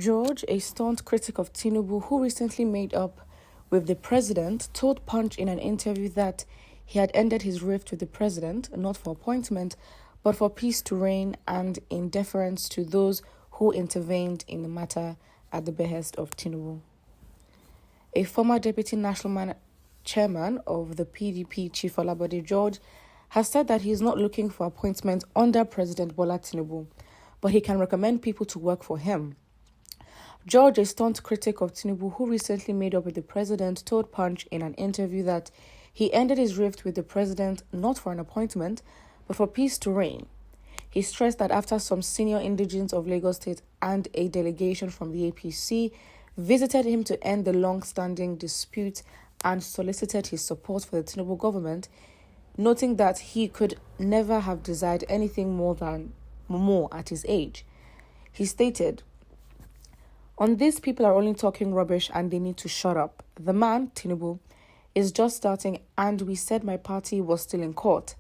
Goerge, a staunch critic of Tinubu who recently made up with the president, told Punch in an interview that he had ended his rift with the president, not for appointment, but for peace to reign and in deference to those who intervened in the matter at the behest of Tinubu. A former deputy national chairman of the PDP, Chief Bode George, has said that he is not looking for appointment under President Bola Tinubu, but he can recommend people to work for him. Goerge, a staunch critic of Tinubu who recently made up with the president, told Punch in an interview that he ended his rift with the president not for an appointment, but for peace to reign. He stressed that after some senior indigents of Lagos State and a delegation from the APC visited him to end the long-standing dispute and solicited his support for the Tinubu government, noting that he could never have desired anything more at his age. He stated, "On this, people are only talking rubbish and they need to shut up. The man, Tinubu, is just starting and we said my party was still in court.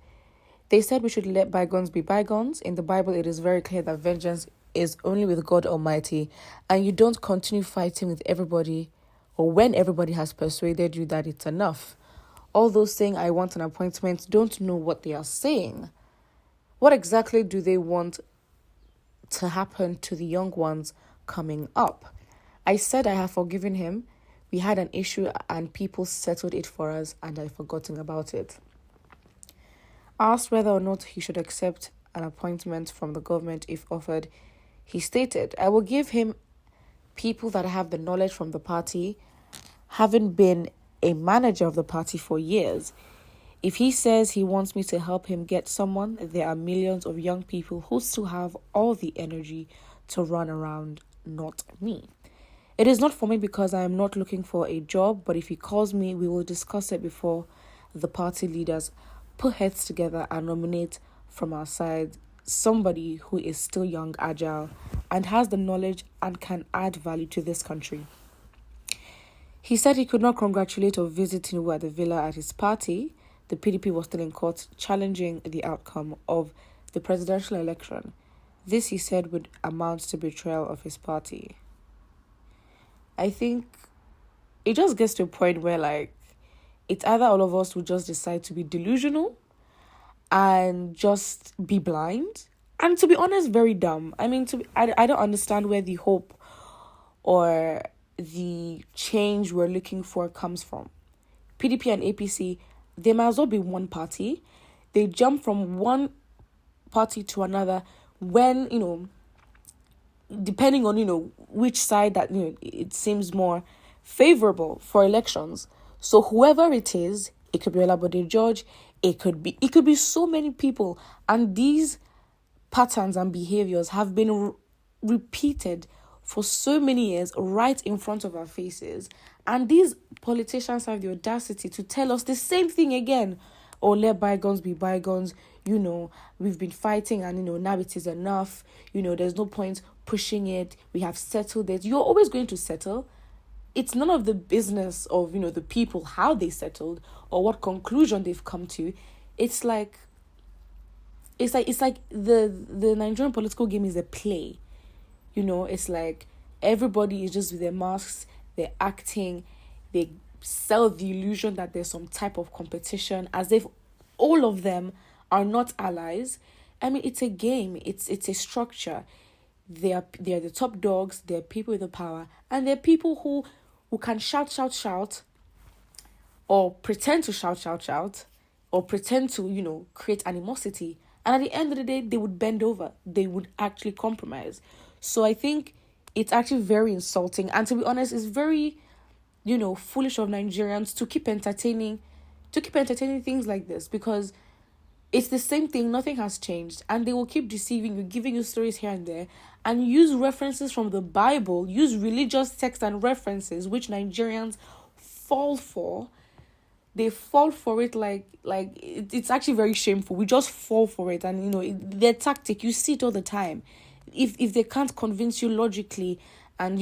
They said we should let bygones be bygones. In the Bible, it is very clear that vengeance is only with God Almighty and you don't continue fighting with everybody or when everybody has persuaded you that it's enough. All those saying I want an appointment don't know what they are saying. What exactly do they want to happen to the young ones coming up? I said I have forgiven him. We had an issue and people settled it for us and I've forgotten about it." Asked whether or not he should accept an appointment from the government if offered, he stated, "I will give him people that have the knowledge from the party, having been a manager of the party for years. If he says he wants me to help him get someone, there are millions of young people who still have all the energy to run around, not me. It is not for me because I am not looking for a job, but if he calls me, we will discuss it before the party leaders put heads together and nominate from our side somebody who is still young, agile, and has the knowledge and can add value to this country." He said he could not congratulate or visit Tinubu at the villa at his party. The PDP was still in court challenging the outcome of the presidential election. This, he said, would amount to betrayal of his party. I think it just gets to a point where, it's either all of us will just decide to be delusional and just be blind. And to be honest, very dumb. I mean, I don't understand where the hope or the change we're looking for comes from. PDP and APC, they might as well be one party. They jump from one party to another when, depending on, which side that, it seems more favorable for elections. So whoever it is, it could be Bode George, it could be so many people. And these patterns and behaviors have been repeated for so many years right in front of our faces. And these politicians have the audacity to tell us the same thing again. Oh, let bygones be bygones. We've been fighting and, now it is enough. There's no point pushing it. We have settled it. You're always going to settle. It's none of the business of, the people, how they settled or what conclusion they've come to. It's like the Nigerian political game is a play. It's like everybody is just with their masks, they're acting, they sell the illusion that there's some type of competition as if all of them are not allies. I mean, it's a game, it's a structure. They're the top dogs, they're people with the power, and they're people who can shout, or pretend to shout, or pretend to, create animosity. And at the end of the day, they would bend over. They would actually compromise. So I think it's actually very insulting. And to be honest, it's very, foolish of Nigerians to keep entertaining things like this, because it's the same thing. Nothing has changed. And they will keep deceiving you, giving you stories here and there, and use references from the Bible, use religious texts and references, which Nigerians fall for. They fall for it like it's actually very shameful. We just fall for it. And, their tactic, you see it all the time. If they can't convince you logically and,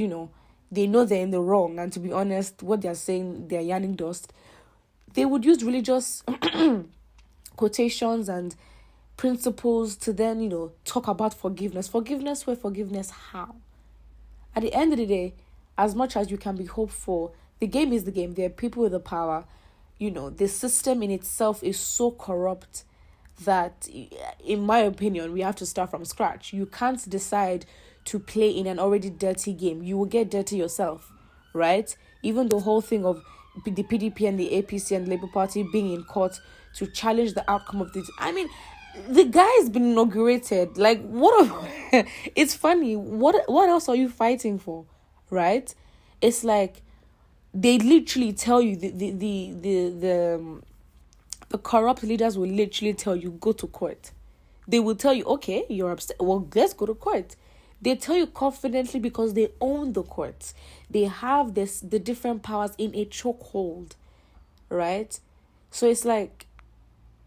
they know they're in the wrong, and to be honest, what they're saying, they're yarning dust, they would use religious quotations and principles to then, talk about forgiveness. Forgiveness where? Forgiveness how? At the end of the day, as much as you can be hopeful, the game is the game. There are people with the power. The system in itself is so corrupt that, in my opinion, we have to start from scratch. You can't decide to play in an already dirty game. You will get dirty yourself, right? Even the whole thing of the PDP and the APC and the Labour Party being in court to challenge the outcome of this. I mean, the guy has been inaugurated. Like, it's funny. What else are you fighting for, right? It's like they literally tell you the corrupt leaders will literally tell you, go to court. They will tell you, okay, you're upset. Well, let's go to court. They tell you confidently because they own the courts. They have the different powers in a chokehold, right? So it's like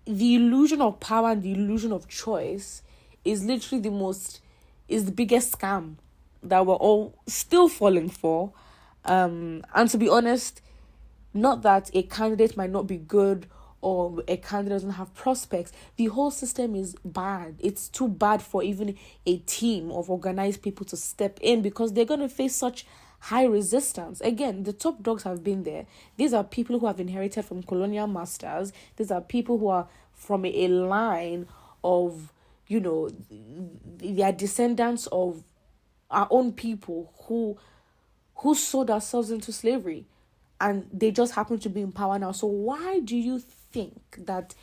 the illusion of power and the illusion of choice is literally the biggest scam that we're all still falling for. And to be honest, not that a candidate might not be good or a candidate doesn't have prospects. The whole system is bad. It's too bad for even a team of organized people to step in because they're going to face such high resistance. Again, the top dogs have been there. These are people who have inherited from colonial masters. These are people who are from a line of, they are descendants of our own people who sold ourselves into slavery. And they just happen to be in power now. So why do you think that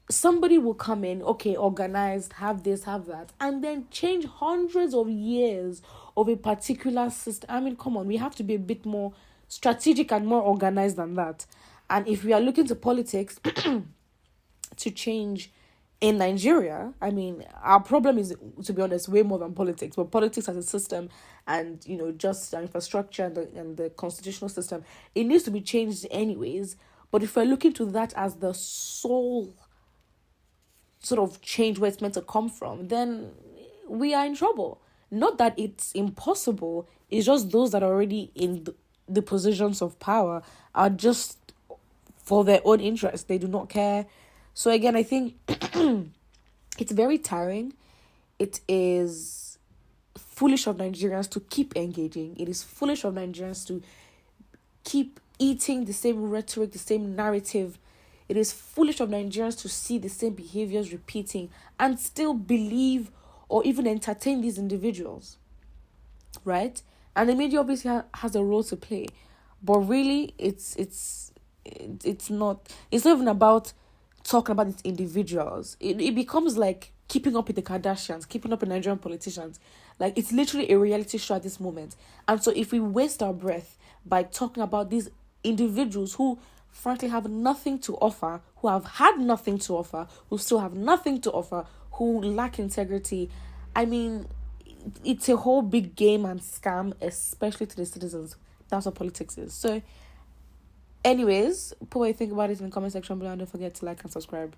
somebody will come in, okay, organized, have this, have that, and then change hundreds of years of a particular system? I mean, come on, we have to be a bit more strategic and more organized than that. And if we are looking to politics to change in Nigeria, I mean, our problem is, to be honest, way more than politics. But politics as a system and, just infrastructure and the constitutional system, it needs to be changed anyways. But if we're looking to that as the sole sort of change where it's meant to come from, then we are in trouble. Not that it's impossible. It's just those that are already in the positions of power are just for their own interest. They do not care. So again, I think it's very tiring. It is foolish of Nigerians to keep engaging. It is foolish of Nigerians to keep eating the same rhetoric, the same narrative. It is foolish of Nigerians to see the same behaviors repeating and still believe or even entertain these individuals, right? And the media obviously has a role to play, but really, it's not even about talking about these individuals. It becomes like keeping up with the Kardashians, keeping up with Nigerian politicians. Like, it's literally a reality show at this moment. And so if we waste our breath by talking about these individuals who frankly have nothing to offer, who have had nothing to offer, who still have nothing to offer, who lack integrity, I mean, it's a whole big game and scam, especially to the citizens. That's what politics is. So anyways, put what you think about it in the comment section below and don't forget to like and subscribe.